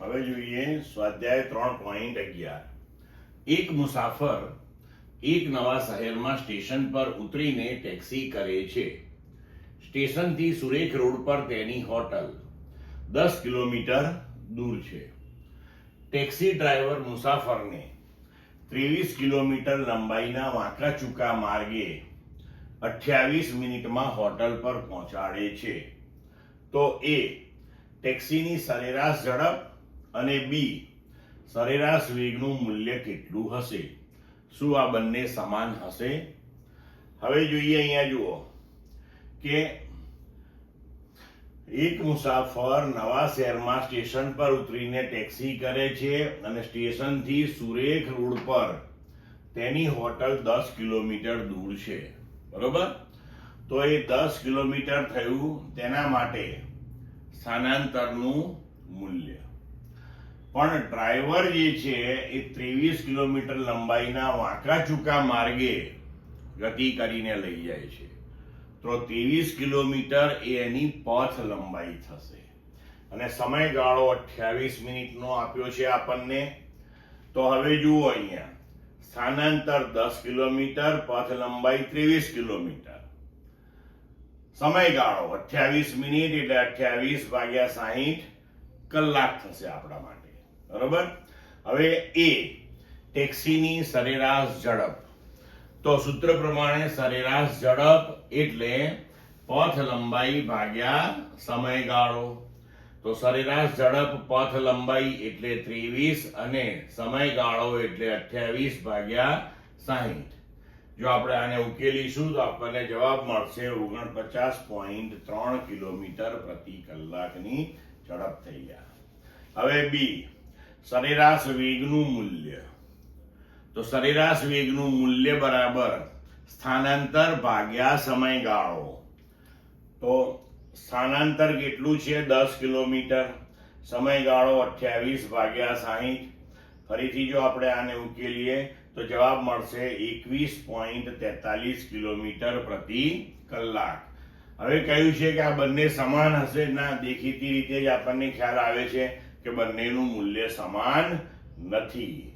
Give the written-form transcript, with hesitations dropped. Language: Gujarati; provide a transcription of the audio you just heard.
હવે જોઈએ સ્વાધ્યાય 3.11. એક મુસાફર એક નવા શહેરમાં સ્ટેશન પર ઉતરીને ટેક્સી કરે છે. સ્ટેશનથી સુરેખ રોડ પર તેની હોટલ 10 કિલોમીટર દૂર છે. ટેક્સી ડ્રાઈવર મુસાફરને 23 કિલોમીટર લંબાઈના વાંકા ચૂકા માર્ગે 28 મિનિટમાં હોટલ પર પહોંચાડે છે. તો એ ટેક્સીની સરેરાશ ઝડપ અને બી સરેરાશ વેગનું મૂલ્ય કેટલું હશે? શું આ બંને સમાન હશે? હવે જોઈએ, અહીંયા જુઓ કે એક મુસાફર નવા શહેરમાં સ્ટેશન પર ઉતરીને ટેક્સી કરે છે અને સ્ટેશનથી સુરેખ રોડ પર તેની હોટલ 10 કિલોમીટર દૂર છે. બરોબર? તો એ 10 કિલોમીટર થયું, તેના માટે સ્થાનાંતરનું મૂલ્ય. પણ ડ્રાઈવર જે છે એ 23 કિલોમીટર લંબાઈના વાંકા ચૂકા માર્ગે ગતિ કરીને લઈ જાય છે. તો 23 કિલોમીટર એ એની પથ લંબાઈ થશે અને સમયગાળો 28 મિનિટનો આપ્યો છે આપણને. તો હવે જુઓ, અહીંયા સ્થાનાંતર 10 કિલોમીટર, પથ લંબાઈ 23 કિલોમીટર, સમયગાળો 28 મિનિટ એટલે 28 ભાગ્યા 60 કલાક થશે આપણા માટે. બરોબર? હવે એ ટેક્સીની સરેરાશ ઝડપ. તો સૂત્ર પ્રમાણે સરેરાશ ઝડપ એટલે પથ લંબાઈ ભાગ્યા સમયગાળો. તો સરેરાશ ઝડપ પથ લંબાઈ એટલે 23 અને સમયગાળો એટલે 28 ભાગ્યા 60. જો આપણે આને ઉકેલીશું તો આપણને જવાબ મળશે 49.3 કિલોમીટર પ્રતિ કલાકની ઝડપ થઈ ગયા. હવે બી સરેરાશ વેગનું મૂલ્ય. તો સરેરાશ વેગનું મૂલ્ય બરાબર સ્થાનાંતર ભાગ્યા સમયગાળો. તો સ્થાનાંતર કેટલું છે? 10 કિલોમીટર, સમયગાળો 28 ભાગ્યા 60. ફરીથી જો આપણે આને ઉકેલીએ તો જવાબ મળશે 21.43 કિલોમીટર પ્રતિ કલાક. હવે કહ્યું છે કે આ બંને સમાન હશે? ના, દેખીતી રીતે જ આપણને ખ્યાલ આવે છે કે બંનેનું મૂલ્ય સમાન નથી.